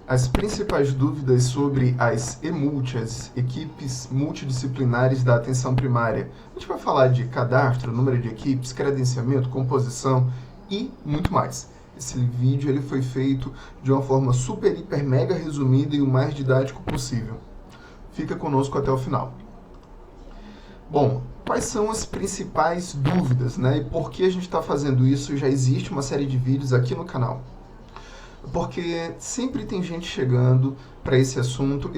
As principais dúvidas sobre as EMULT, as equipes multidisciplinares da atenção primária. A gente vai falar de cadastro, número de equipes, credenciamento, composição e muito mais. Esse vídeo ele foi feito de uma forma super, hiper, mega resumida e o mais didático possível. Fica conosco até o final. Bom, quais são as principais dúvidas, né? E por que a gente está fazendo isso? Já existe uma série de vídeos aqui no canal. Porque sempre tem gente chegando para esse assunto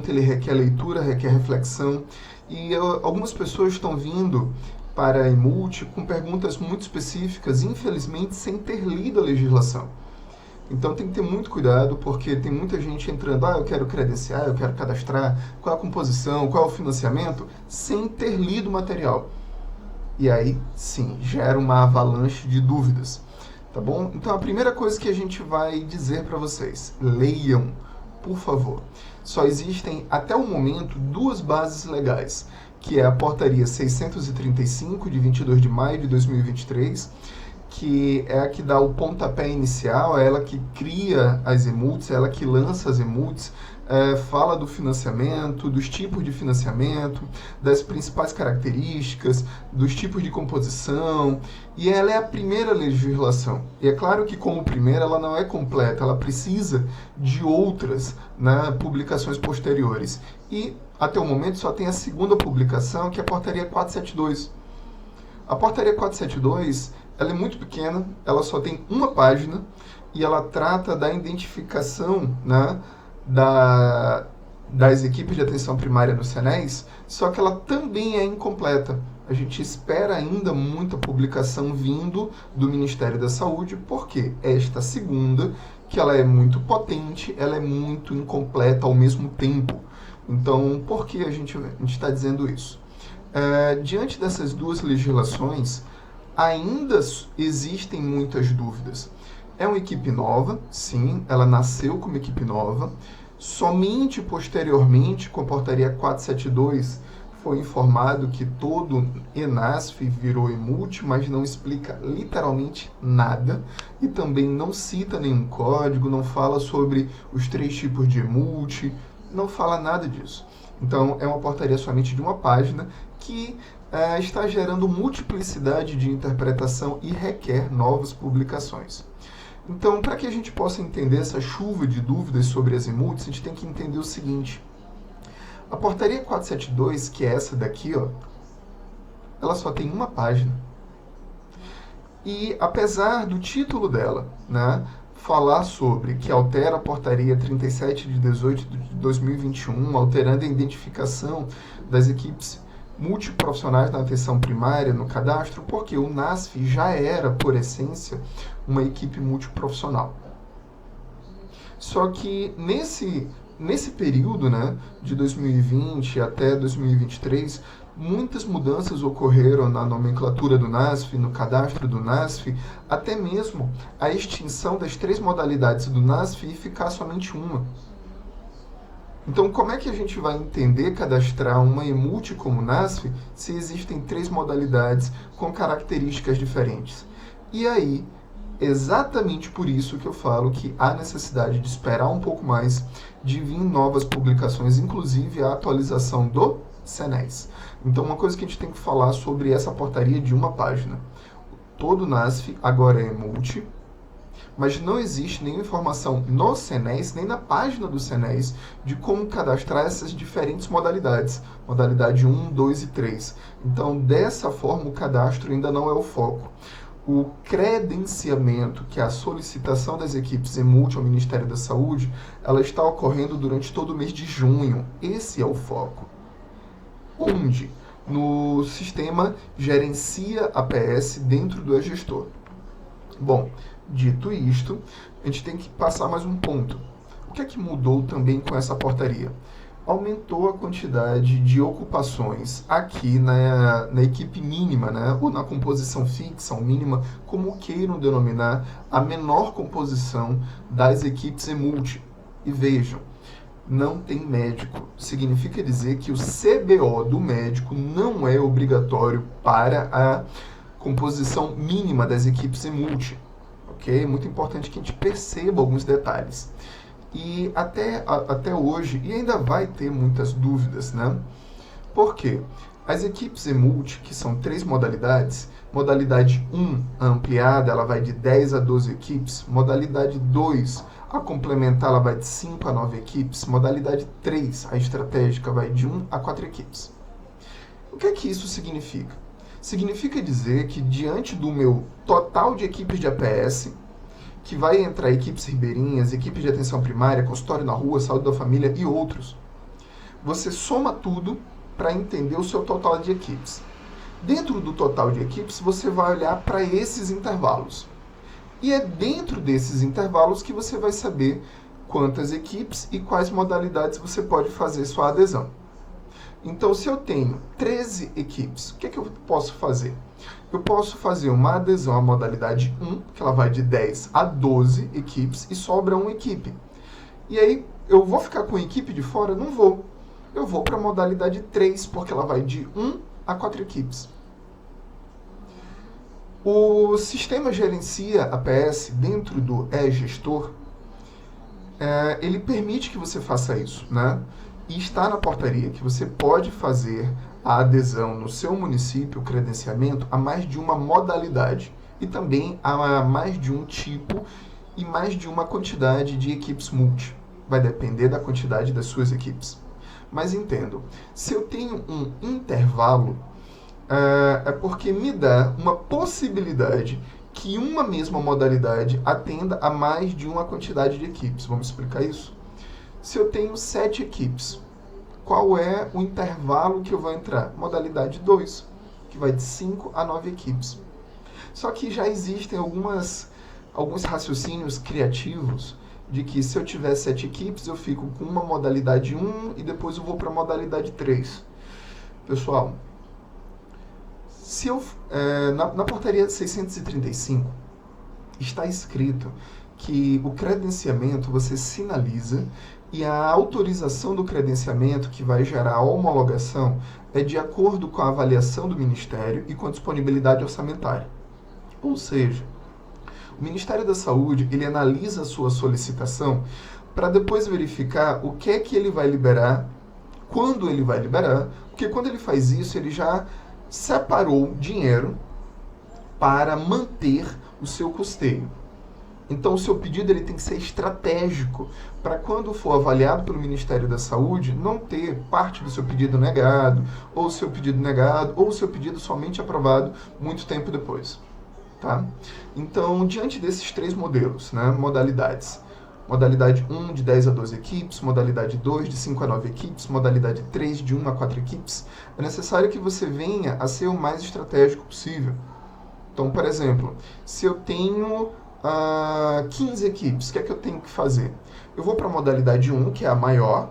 ele requer leitura, requer reflexão, e algumas pessoas estão vindo para a EMULT com perguntas muito específicas, infelizmente sem ter lido a legislação. Então tem que ter muito cuidado, porque tem muita gente entrando, eu quero credenciar, eu quero cadastrar, qual a composição, qual é o financiamento, sem ter lido o material. E aí, sim, gera uma avalanche de dúvidas. Tá bom? Então a primeira coisa que a gente vai dizer para vocês, leiam, por favor. Só existem, até o momento, duas bases legais, que é a Portaria 635, de 22 de maio de 2023, que é a que dá o pontapé inicial, é ela que cria as EMULTs, é ela que lança as EMULTs, fala do financiamento, dos tipos de financiamento, das principais características, dos tipos de composição, e ela é a primeira legislação. E é claro que, como primeira, ela não é completa, ela precisa de outras, né, publicações posteriores. E, até o momento, só tem a segunda publicação, que é a Portaria 472. A Portaria 472, ela é muito pequena, ela só tem uma página, e ela trata da identificação, né, das equipes de atenção primária no SENES, só que ela também é incompleta. A gente espera ainda muita publicação vindo do Ministério da Saúde, porque esta segunda, que ela é muito potente, ela é muito incompleta ao mesmo tempo. Então, por que a gente está dizendo isso? Diante dessas duas legislações, ainda existem muitas dúvidas. É uma equipe nova, sim, ela nasceu como equipe nova. Somente posteriormente, com a Portaria 472, foi informado que todo ENASF virou EMULT, mas não explica literalmente nada e também não cita nenhum código, não fala sobre os 3 tipos de EMULT, não fala nada disso. Então, é uma portaria somente de uma página que está gerando multiplicidade de interpretação e requer novas publicações. Então, para que a gente possa entender essa chuva de dúvidas sobre as EMULTs, a gente tem que entender o seguinte. A Portaria 472, que é essa daqui, ela só tem uma página. E, apesar do título dela, né, falar sobre que altera a Portaria 37 de 18 de 2021, alterando a identificação das equipes multiprofissionais na atenção primária, no cadastro, porque o NASF já era, por essência, uma equipe multiprofissional. Só que nesse período, né, de 2020 até 2023, muitas mudanças ocorreram na nomenclatura do NASF, no cadastro do NASF, até mesmo a extinção das 3 modalidades do NASF e ficar somente uma. Então, como é que a gente vai entender cadastrar uma EMULT como NASF se existem 3 modalidades com características diferentes? E aí, exatamente por isso que eu falo que há necessidade de esperar um pouco mais, de vir novas publicações, inclusive a atualização do SENES. Então, uma coisa que a gente tem que falar sobre essa portaria de uma página. Todo NASF agora é EMULT, mas não existe nenhuma informação no SENES, nem na página do SENES, de como cadastrar essas diferentes modalidades. Modalidade 1, 2 e 3. Então, dessa forma, o cadastro ainda não é o foco. O credenciamento, que é a solicitação das equipes EMULT ao Ministério da Saúde, ela está ocorrendo durante todo o mês de junho. Esse é o foco. Onde? No sistema Gerencia APS dentro do e-gestor. Bom, dito isto, a gente tem que passar mais um ponto. O que é que mudou também com essa portaria? Aumentou a quantidade de ocupações aqui na equipe mínima, né? Ou na composição fixa, ou mínima, como queiram denominar, a menor composição das equipes EMULT. E vejam, não tem médico. Significa dizer que o CBO do médico não é obrigatório para a composição mínima das equipes EMULT. Ok? É muito importante que a gente perceba alguns detalhes. E até hoje, e ainda vai ter muitas dúvidas, né? Por quê? As equipes EMULT, que são 3 modalidades, modalidade 1, a ampliada, ela vai de 10 a 12 equipes, modalidade 2, a complementar, ela vai de 5 a 9 equipes, modalidade 3, a estratégica, vai de 1 a 4 equipes. O que é que isso significa? Significa dizer que diante do meu total de equipes de APS, que vai entrar equipes ribeirinhas, equipes de atenção primária, consultório na rua, saúde da família e outros, você soma tudo para entender o seu total de equipes. Dentro do total de equipes, você vai olhar para esses intervalos. E é dentro desses intervalos que você vai saber quantas equipes e quais modalidades você pode fazer sua adesão. Então, se eu tenho 13 equipes, o que é que eu posso fazer? Eu posso fazer uma adesão à modalidade 1, que ela vai de 10 a 12 equipes, e sobra uma equipe. E aí, eu vou ficar com a equipe de fora? Não vou. Eu vou para a modalidade 3, porque ela vai de 1 a 4 equipes. O sistema gerencia APS dentro do e-gestor, ele permite que você faça isso, né? E está na portaria que você pode fazer a adesão no seu município, o credenciamento, a mais de uma modalidade e também a mais de um tipo e mais de uma quantidade de equipes multi. Vai depender da quantidade das suas equipes. Mas entendo, se eu tenho um intervalo, é porque me dá uma possibilidade que uma mesma modalidade atenda a mais de uma quantidade de equipes. Vamos explicar isso? Se eu tenho 7 equipes, qual é o intervalo que eu vou entrar? Modalidade 2, que vai de 5 a 9 equipes. Só que já existem alguns raciocínios criativos de que se eu tiver 7 equipes, eu fico com uma modalidade 1 e depois eu vou para a modalidade 3. Pessoal, se eu, na portaria 635 está escrito que o credenciamento você sinaliza e a autorização do credenciamento que vai gerar a homologação é de acordo com a avaliação do Ministério e com a disponibilidade orçamentária. Ou seja, o Ministério da Saúde, ele analisa a sua solicitação para depois verificar o que é que ele vai liberar, quando ele vai liberar, porque quando ele faz isso, ele já separou dinheiro para manter o seu custeio. Então, o seu pedido ele tem que ser estratégico para quando for avaliado pelo Ministério da Saúde, não ter parte do seu pedido negado, ou o seu pedido negado, ou o seu pedido somente aprovado muito tempo depois. Tá? Então, diante desses 3 modelos, né, modalidades, modalidade 1 de 10 a 12 equipes, modalidade 2 de 5 a 9 equipes, modalidade 3 de 1 a 4 equipes, é necessário que você venha a ser o mais estratégico possível. Então, por exemplo, se eu tenho 15 equipes, o que é que eu tenho que fazer? Eu vou para a modalidade 1, que é a maior,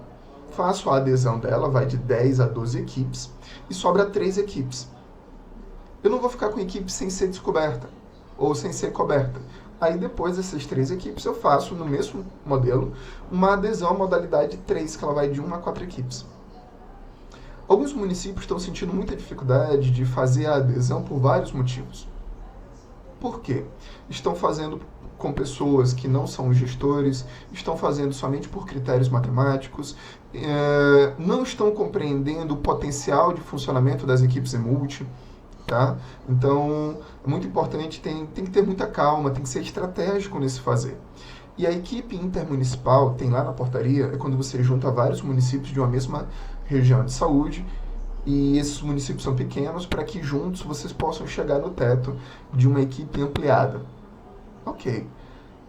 faço a adesão dela, vai de 10 a 12 equipes, e sobra 3 equipes. Eu não vou ficar com equipe sem ser descoberta, ou sem ser coberta. Aí depois dessas 3 equipes eu faço, no mesmo modelo, uma adesão à modalidade 3, que ela vai de 1 a 4 equipes. Alguns municípios estão sentindo muita dificuldade de fazer a adesão por vários motivos. Por quê? Estão fazendo com pessoas que não são gestores, estão fazendo somente por critérios matemáticos, não estão compreendendo o potencial de funcionamento das equipes EMULT. Tá? Então, é muito importante, tem que ter muita calma, tem que ser estratégico nesse fazer. E a equipe intermunicipal, tem lá na portaria, é quando você junta vários municípios de uma mesma região de saúde, e esses municípios são pequenos, para que juntos vocês possam chegar no teto de uma equipe ampliada. Ok.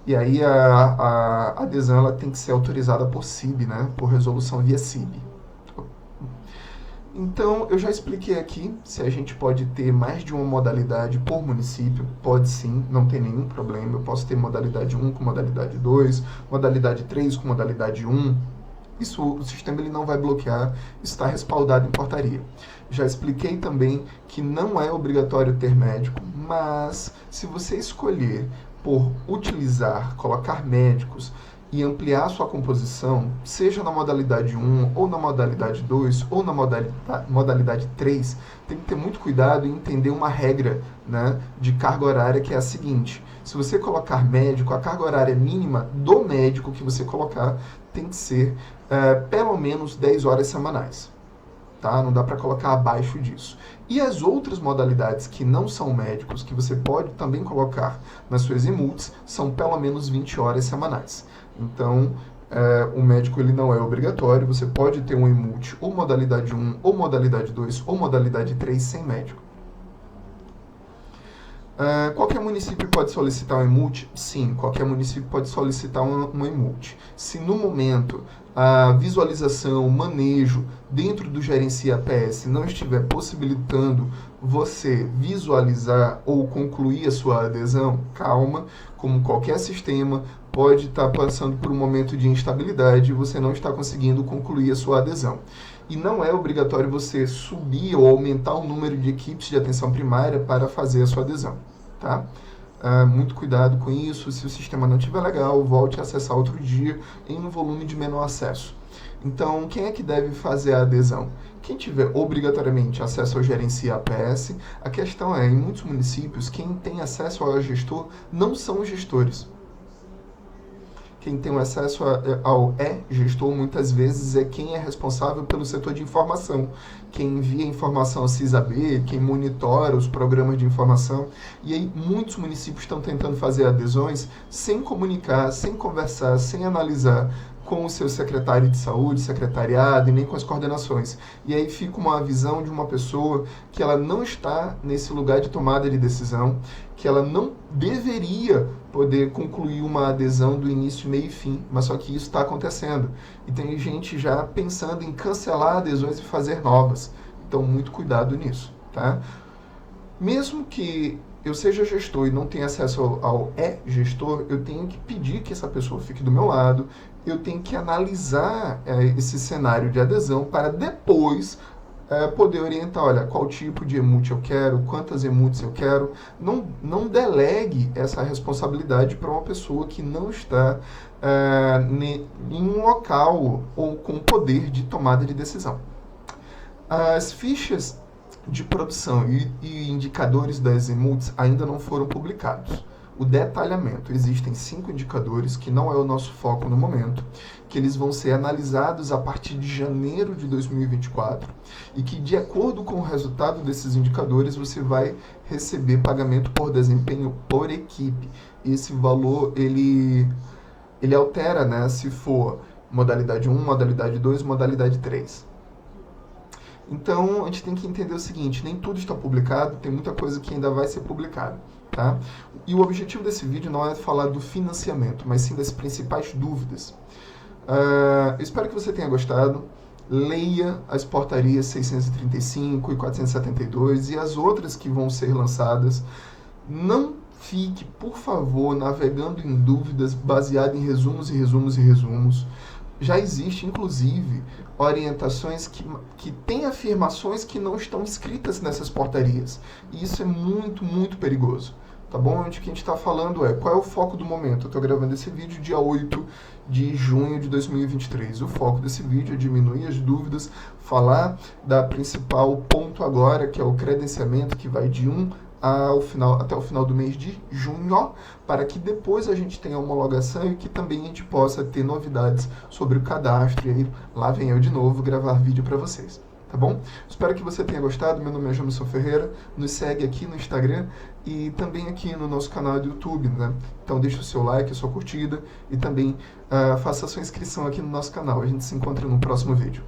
E aí a adesão ela tem que ser autorizada por CIB, né? Por resolução via CIB. Então, eu já expliquei aqui se a gente pode ter mais de uma modalidade por município. Pode sim, não tem nenhum problema. Eu posso ter modalidade 1 com modalidade 2, modalidade 3 com modalidade 1. Isso, o sistema ele não vai bloquear, está respaldado em portaria. Já expliquei também que não é obrigatório ter médico, mas se você escolher por utilizar, colocar médicos e ampliar sua composição, seja na modalidade 1, ou na modalidade 2, ou na modalidade 3, tem que ter muito cuidado em entender uma regra, né, de carga horária, que é a seguinte: se você colocar médico, a carga horária mínima do médico que você colocar tem que ser pelo menos 10 horas semanais. Tá? Não dá para colocar abaixo disso. E as outras modalidades que não são médicos, que você pode também colocar nas suas emults, são pelo menos 20 horas semanais. Então, o médico ele não é obrigatório, você pode ter um emult ou modalidade 1, ou modalidade 2, ou modalidade 3 sem médico. Qualquer município pode solicitar um emult? Sim, qualquer município pode solicitar um emult. Se no momento a visualização, o manejo dentro do Gerencia APS não estiver possibilitando você visualizar ou concluir a sua adesão, calma, como qualquer sistema, pode estar passando por um momento de instabilidade e você não está conseguindo concluir a sua adesão. E não é obrigatório você subir ou aumentar o número de equipes de atenção primária para fazer a sua adesão, tá? Muito cuidado com isso. Se o sistema não estiver legal, volte a acessar outro dia em um volume de menor acesso. Então, quem é que deve fazer a adesão? Quem tiver obrigatoriamente acesso ao Gerencia APS. A questão é, em muitos municípios, quem tem acesso ao gestor não são os gestores. Quem tem acesso ao gestor, muitas vezes, é quem é responsável pelo setor de informação, quem envia informação ao CISAB, quem monitora os programas de informação. E aí, muitos municípios estão tentando fazer adesões sem comunicar, sem conversar, sem analisar com o seu secretário de saúde, secretariado, e nem com as coordenações. E aí fica uma visão de uma pessoa que ela não está nesse lugar de tomada de decisão, que ela não deveria poder concluir uma adesão do início, meio e fim, mas só que isso está acontecendo. E tem gente já pensando em cancelar adesões e fazer novas. Então, muito cuidado nisso, tá? Mesmo que eu seja gestor e não tenha acesso ao gestor, eu tenho que pedir que essa pessoa fique do meu lado, eu tenho que analisar esse cenário de adesão para depois poder orientar, olha, qual tipo de emult eu quero, quantas emults eu quero. Não delegue essa responsabilidade para uma pessoa que não está em um local ou com poder de tomada de decisão. As fichas de produção e indicadores das emults ainda não foram publicados. O detalhamento, existem 5 indicadores, que não é o nosso foco no momento, que eles vão ser analisados a partir de janeiro de 2024 e que, de acordo com o resultado desses indicadores, você vai receber pagamento por desempenho por equipe. Esse valor, ele altera, né, se for modalidade 1, modalidade 2, modalidade 3. Então, a gente tem que entender o seguinte: nem tudo está publicado, tem muita coisa que ainda vai ser publicada, tá? E o objetivo desse vídeo não é falar do financiamento, mas sim das principais dúvidas. Eu espero que você tenha gostado. Leia as portarias 635 e 472 e as outras que vão ser lançadas. Não fique, por favor, navegando em dúvidas baseado em resumos e resumos e resumos. Já existe, inclusive, orientações que têm afirmações que não estão escritas nessas portarias. E isso é muito, muito perigoso. Tá bom? O que a gente está falando qual é o foco do momento? Eu estou gravando esse vídeo dia 8 de junho de 2023. O foco desse vídeo é diminuir as dúvidas, falar da principal ponto agora, que é o credenciamento, que vai de 1 até o final do mês de junho, para que depois a gente tenha homologação e que também a gente possa ter novidades sobre o cadastro. E aí, lá vem eu de novo gravar vídeo para vocês, tá bom? Espero que você tenha gostado. Meu nome é Jamison Ferreira, nos segue aqui no Instagram e também aqui no nosso canal do YouTube, né? Então deixa o seu like, a sua curtida e também faça a sua inscrição aqui no nosso canal. A gente se encontra no próximo vídeo.